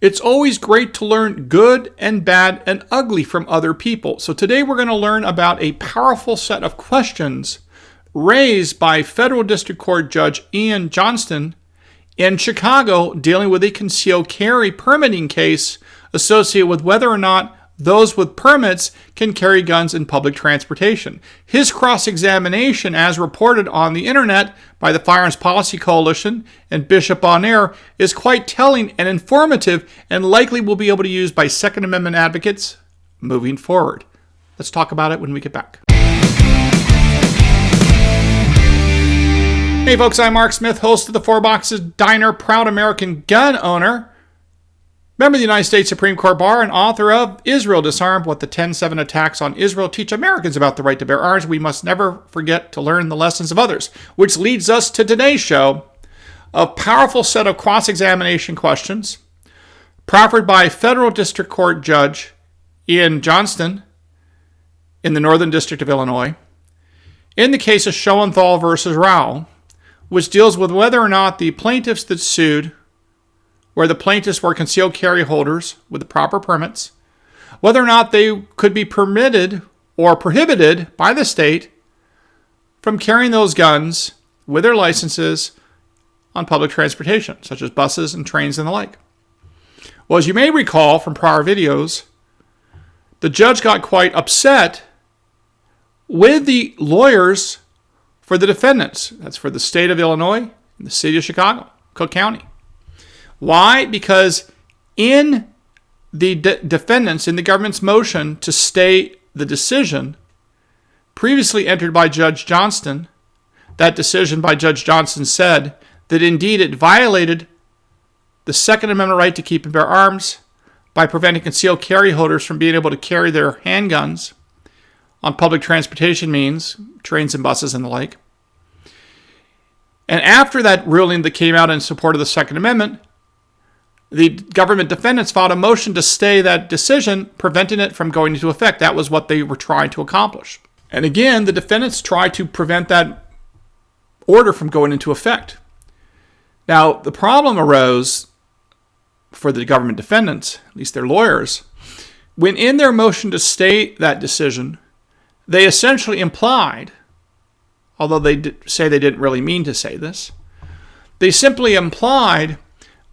It's always great to learn good and bad and ugly from other people. So today we're going to learn about a powerful set of questions raised by Federal District Court Judge Iain Johnston in Chicago dealing with a concealed carry permitting case associated with whether or not those with permits can carry guns in public transportation. His cross-examination, as reported on the internet by the Firearms Police Coalition and Bishop on Air, is quite telling and informative and likely will be able to be used by Second Amendment advocates moving forward. Let's talk about it when we get back. Hey folks, I'm Mark Smith, host of the Four Boxes Diner, proud American gun owner, member of the United States Supreme Court Bar, and author of Israel Disarmed, What the 10/7 Attacks on Israel Teach Americans About the Right to Bear Arms. We must never forget to learn the lessons of others, which leads us to today's show, a powerful set of cross-examination questions proffered by Federal District Court Judge Iain Johnston in the Northern District of Illinois in the case of Schoenthal versus Rao, which deals with whether or not the plaintiffs that sued, where the plaintiffs were concealed carry holders with the proper permits, whether or not they could be permitted or prohibited by the state from carrying those guns with their licenses on public transportation, such as buses and trains and the like. Well, as you may recall from prior videos, the judge got quite upset with the lawyers for the defendants. That's for the state of Illinois and the city of Chicago, Cook County. Why? Because in the defendants, in the government's motion to stay the decision previously entered by Judge Johnston, that decision by Judge Johnston said that indeed it violated the Second Amendment right to keep and bear arms by preventing concealed carry holders from being able to carry their handguns on public transportation means, trains and buses and the like. And after that ruling that came out in support of the Second Amendment, the government defendants filed a motion to stay that decision, preventing it from going into effect. That was what they were trying to accomplish. And again, the defendants tried to prevent that order from going into effect. Now, the problem arose for the government defendants, at least their lawyers, when in their motion to stay that decision, they essentially implied, although they say they didn't really mean to say this, they simply implied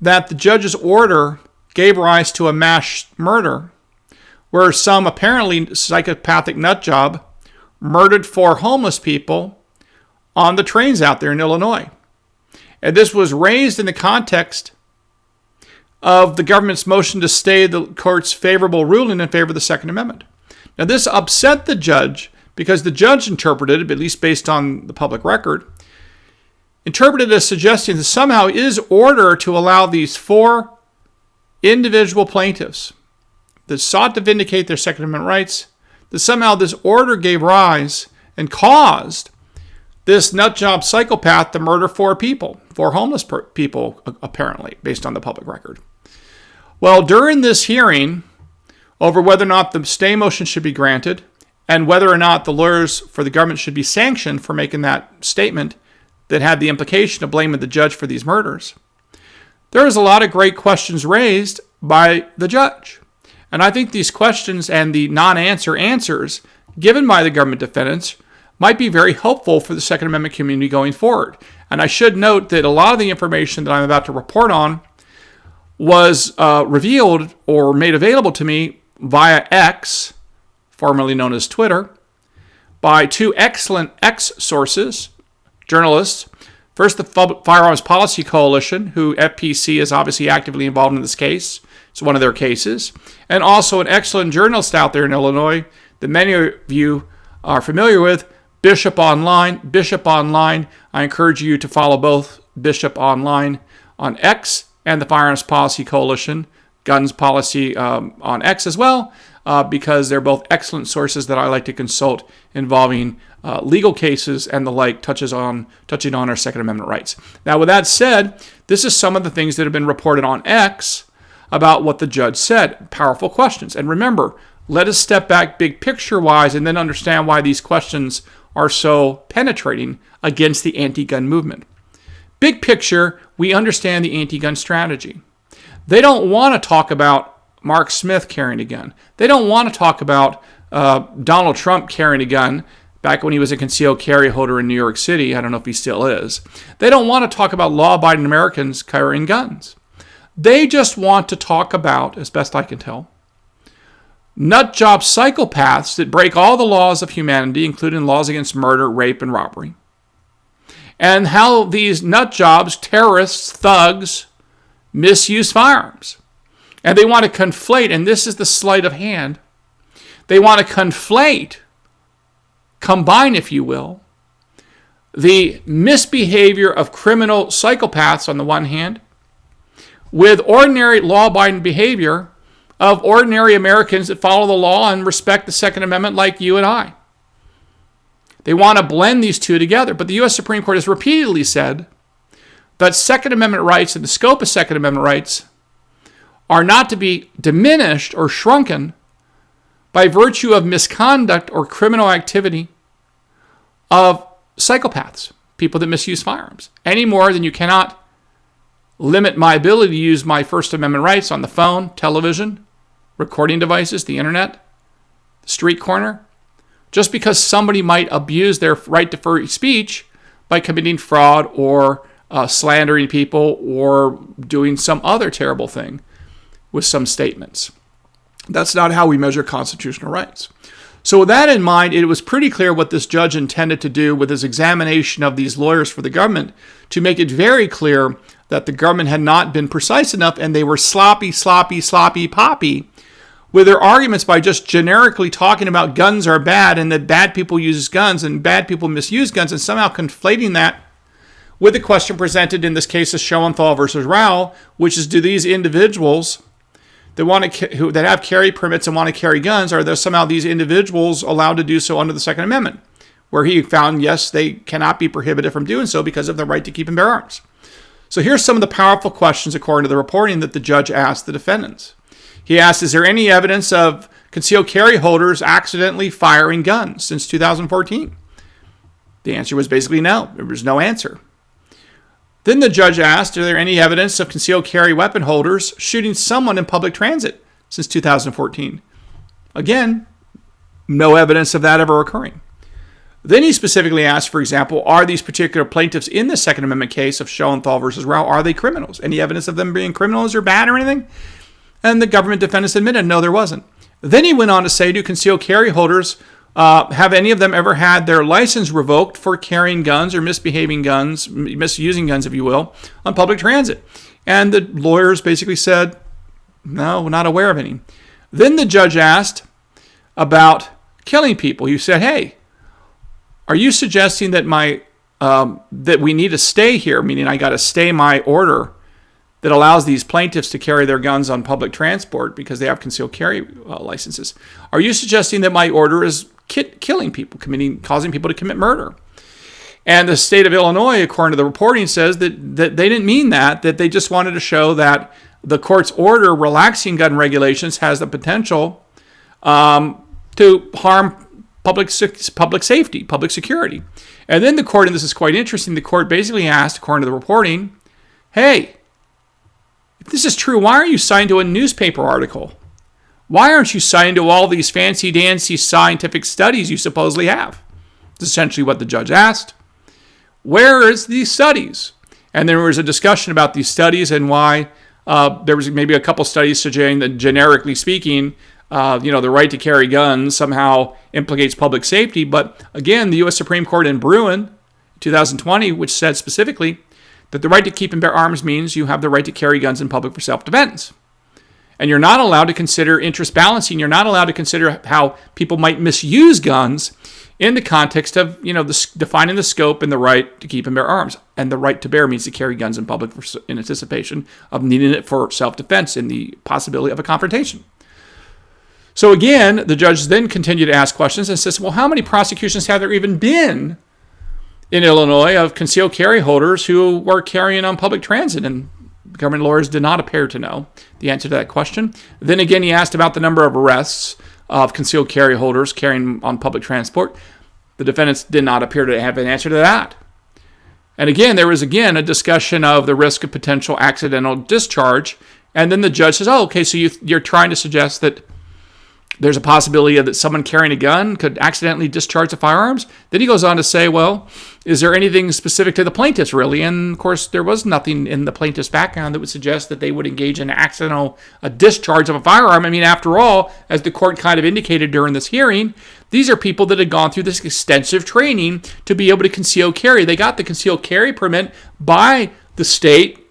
that the judge's order gave rise to a mass murder where some apparently psychopathic nutjob murdered 4 homeless people on the trains out there in Illinois. And this was raised in the context of the government's motion to stay the court's favorable ruling in favor of the Second Amendment. Now, this upset the judge because the judge interpreted it, at least based on the public record, interpreted as suggesting that somehow his order to allow these 4 individual plaintiffs that sought to vindicate their Second Amendment rights, that somehow this order gave rise and caused this nutjob psychopath to murder 4 people, 4 homeless people, apparently, based on the public record. Well, during this hearing over whether or not the stay motion should be granted and whether or not the lawyers for the government should be sanctioned for making that statement that had the implication of blaming the judge for these murders, there was a lot of great questions raised by the judge. And I think these questions and the non-answer answers given by the government defendants might be very helpful for the Second Amendment community going forward. And I should note that a lot of the information that I'm about to report on was revealed or made available to me via X, formerly known as Twitter, by 2 excellent X sources, journalists. First, the Firearms Police Coalition, who FPC is obviously actively involved in this case. It's one of their cases. And also an excellent journalist out there in Illinois that many of you are familiar with, Bishop Online. Bishop Online, I encourage you to follow both Bishop Online on X and the Firearms Police Coalition, Guns Policy on X as well, because they're both excellent sources that I like to consult involving legal cases and the like, touching on our Second Amendment rights. Now, with that said, this is some of the things that have been reported on X about what the judge said. Powerful questions. And remember, let us step back big picture-wise and then understand why these questions are so penetrating against the anti-gun movement. Big picture, we understand the anti-gun strategy. They don't want to talk about Mark Smith carrying a gun. They don't want to talk about Donald Trump carrying a gun back when he was a concealed carry holder in New York City. I don't know if he still is. They don't want to talk about law-abiding Americans carrying guns. They just want to talk about, as best I can tell, nutjob psychopaths that break all the laws of humanity, including laws against murder, rape, and robbery. And how these nutjobs, terrorists, thugs, misuse firearms. And they want to conflate, and this is the sleight of hand, they want to combine, if you will, the misbehavior of criminal psychopaths on the one hand with ordinary law-abiding behavior of ordinary Americans that follow the law and respect the Second Amendment like you and I. They want to blend these two together, but the U.S. Supreme Court has repeatedly said that Second Amendment rights and the scope of Second Amendment rights are not to be diminished or shrunken by virtue of misconduct or criminal activity of psychopaths, people that misuse firearms, any more than you cannot limit my ability to use my First Amendment rights on the phone, television, recording devices, the internet, the street corner, just because somebody might abuse their right to free speech by committing fraud or slandering people or doing some other terrible thing with some statements. That's not how we measure constitutional rights. So with that in mind, it was pretty clear what this judge intended to do with his examination of these lawyers for the government to make it very clear that the government had not been precise enough and they were sloppy poppy with their arguments by just generically talking about guns are bad and that bad people use guns and bad people misuse guns and somehow conflating that with the question presented in this case of Schoenthal versus Rao, which is, do these individuals that have carry permits and want to carry guns, are there somehow these individuals allowed to do so under the Second Amendment? Where he found, yes, they cannot be prohibited from doing so because of the right to keep and bear arms. So here's some of the powerful questions according to the reporting that the judge asked the defendants. He asked, is there any evidence of concealed carry holders accidentally firing guns since 2014? The answer was basically no. There was no answer. Then the judge asked, are there any evidence of concealed carry weapon holders shooting someone in public transit since 2014? Again, no evidence of that ever occurring. Then he specifically asked, for example, are these particular plaintiffs in the Second Amendment case of Schoenthal versus Rao, are they criminals? Any evidence of them being criminals or bad or anything? And the government defendants admitted, no, there wasn't. Then he went on to say, do concealed carry holders, have any of them ever had their license revoked for carrying guns or misbehaving guns, misusing guns, if you will, on public transit? And the lawyers basically said, no, we're not aware of any. Then the judge asked about killing people. He said, hey, are you suggesting that that we need to stay here, meaning I got to stay my order that allows these plaintiffs to carry their guns on public transport because they have concealed carry licenses? Are you suggesting that my order is killing people, causing people to commit murder? And the state of Illinois, according to the reporting, says that they didn't mean that they just wanted to show that the court's order relaxing gun regulations has the potential to harm public safety, public security. And then the court, and this is quite interesting, the court basically asked, according to the reporting, hey, if this is true, why aren't you signed to a newspaper article? Why aren't you signed to all these fancy-dancy scientific studies you supposedly have? That's essentially what the judge asked. Where is these studies? And there was a discussion about these studies and why there was maybe a couple studies suggesting that, generically speaking, the right to carry guns somehow implicates public safety. But again, the U.S. Supreme Court in Bruin, 2020, which said specifically that the right to keep and bear arms means you have the right to carry guns in public for self-defense. And you're not allowed to consider interest balancing. You're not allowed to consider how people might misuse guns in the context of, defining the scope and the right to keep and bear arms. And the right to bear means to carry guns in public in anticipation of needing it for self-defense in the possibility of a confrontation. So again, the judge then continued to ask questions and says, well, how many prosecutions have there even been in Illinois of concealed carry holders who were carrying on public transit? And government lawyers did not appear to know the answer to that question. Then again, he asked about the number of arrests of concealed carry holders carrying on public transport. The defendants did not appear to have an answer to that. And again, there was a discussion of the risk of potential accidental discharge And then the judge says, oh, okay, so you're trying to suggest that there's a possibility that someone carrying a gun could accidentally discharge the firearms. Then he goes on to say, well, is there anything specific to the plaintiffs, really? And, of course, there was nothing in the plaintiff's background that would suggest that they would engage in accidental discharge of a firearm. I mean, after all, as the court kind of indicated during this hearing, these are people that had gone through this extensive training to be able to conceal carry. They got the concealed carry permit by the state,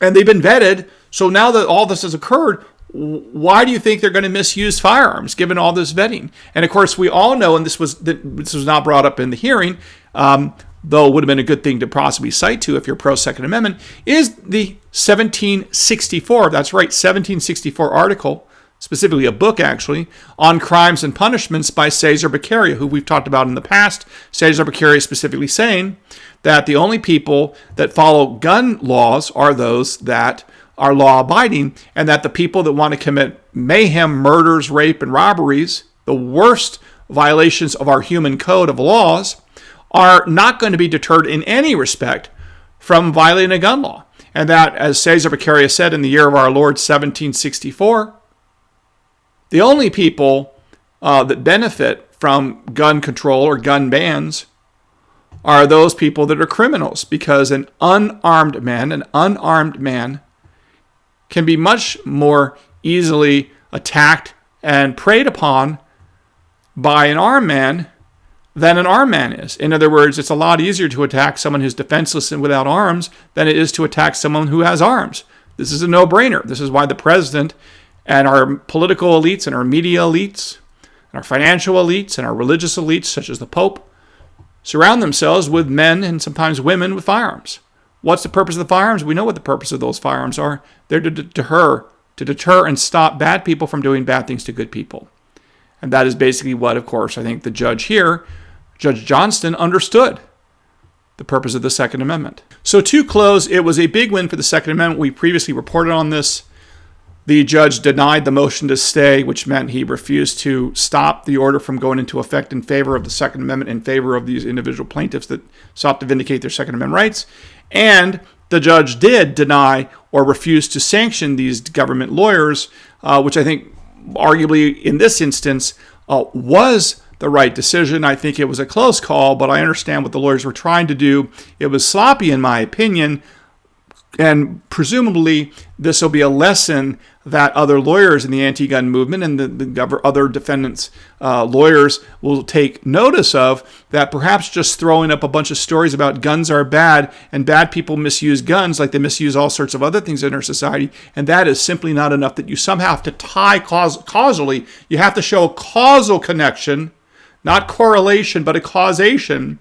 and they've been vetted. So now that all this has occurred, why do you think they're going to misuse firearms, given all this vetting? And of course, we all know, and this was not brought up in the hearing, though it would have been a good thing to possibly cite to if you're pro-Second Amendment, is the 1764, that's right, 1764 article, specifically a book actually, on crimes and punishments by Cesar Beccaria, who we've talked about in the past. Cesar Beccaria specifically saying that the only people that follow gun laws are those that are law-abiding, and that the people that want to commit mayhem, murders, rape, and robberies, the worst violations of our human code of laws, are not going to be deterred in any respect from violating a gun law. And that, as Cesar Beccaria said in the year of our Lord 1764, the only people that benefit from gun control or gun bans are those people that are criminals, because an unarmed man can be much more easily attacked and preyed upon by an armed man than an armed man is. In other words, it's a lot easier to attack someone who's defenseless and without arms than it is to attack someone who has arms. This is a no-brainer. This is why the president and our political elites and our media elites and our financial elites and our religious elites, such as the Pope, surround themselves with men and sometimes women with firearms. What's the purpose of the firearms? We know what the purpose of those firearms are. They're to deter and stop bad people from doing bad things to good people. And that is basically what, of course, I think the judge here, Judge Johnston, understood the purpose of the Second Amendment. So to close, it was a big win for the Second Amendment. We previously reported on this. The judge denied the motion to stay, which meant he refused to stop the order from going into effect in favor of the Second Amendment, in favor of these individual plaintiffs that sought to vindicate their Second Amendment rights. And the judge did deny or refuse to sanction these government lawyers, which I think arguably in this instance was the right decision. I think it was a close call, but I understand what the lawyers were trying to do. It was sloppy in my opinion, and presumably this will be a lesson that other lawyers in the anti-gun movement and the other defendants' lawyers will take notice of, that perhaps just throwing up a bunch of stories about guns are bad and bad people misuse guns like they misuse all sorts of other things in our society, and that is simply not enough, that you somehow have to tie causally. You have to show a causal connection, not correlation, but a causation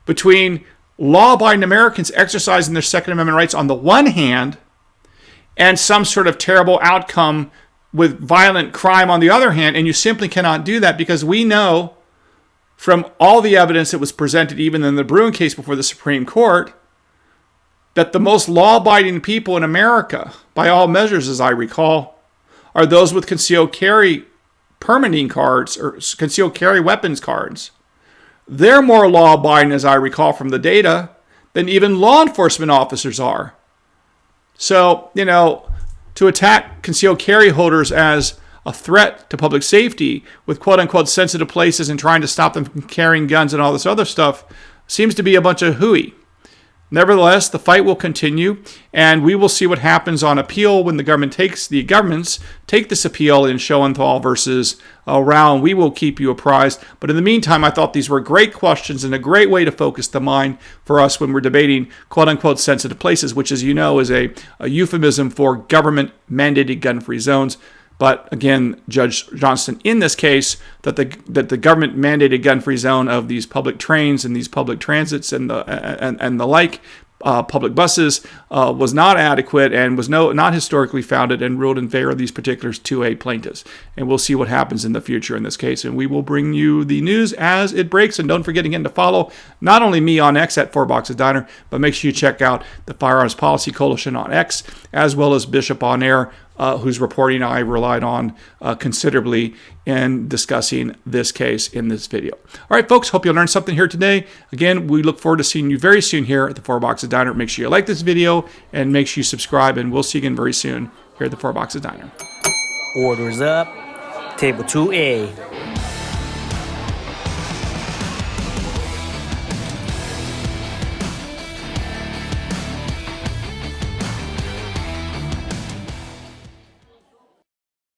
between law-abiding Americans exercising their Second Amendment rights on the one hand and some sort of terrible outcome with violent crime on the other hand. And you simply cannot do that, because we know from all the evidence that was presented even in the Bruin case before the Supreme Court that the most law-abiding people in America, by all measures as I recall, are those with concealed carry permitting cards or concealed carry weapons cards. They're more law-abiding, as I recall from the data, than even law enforcement officers are. So, to attack concealed carry holders as a threat to public safety with quote-unquote sensitive places and trying to stop them from carrying guns and all this other stuff seems to be a bunch of hooey. Nevertheless, the fight will continue, and we will see what happens on appeal when the governments take this appeal in Schoenthal versus Round. We will keep you apprised. But in the meantime, I thought these were great questions and a great way to focus the mind for us when we're debating quote-unquote sensitive places, which, as you know, is a euphemism for government-mandated gun-free zones. But again, Judge Johnston, in this case, that the government-mandated gun-free zone of these public trains and these public transits and the like, public buses, was not adequate and was not historically founded, and ruled in favor of these particulars 2A plaintiffs. And we'll see what happens in the future in this case. And we will bring you the news as it breaks. And don't forget again to follow not only me on X at 4 Boxes Diner, but make sure you check out the Firearms Policy Coalition on X, as well as Bishop on Air whose reporting I relied on considerably in discussing this case in this video. All right, folks, hope you learned something here today. Again, we look forward to seeing you very soon here at the Four Boxes Diner. Make sure you like this video and make sure you subscribe, and we'll see you again very soon here at the Four Boxes Diner. Orders up. Table 2A.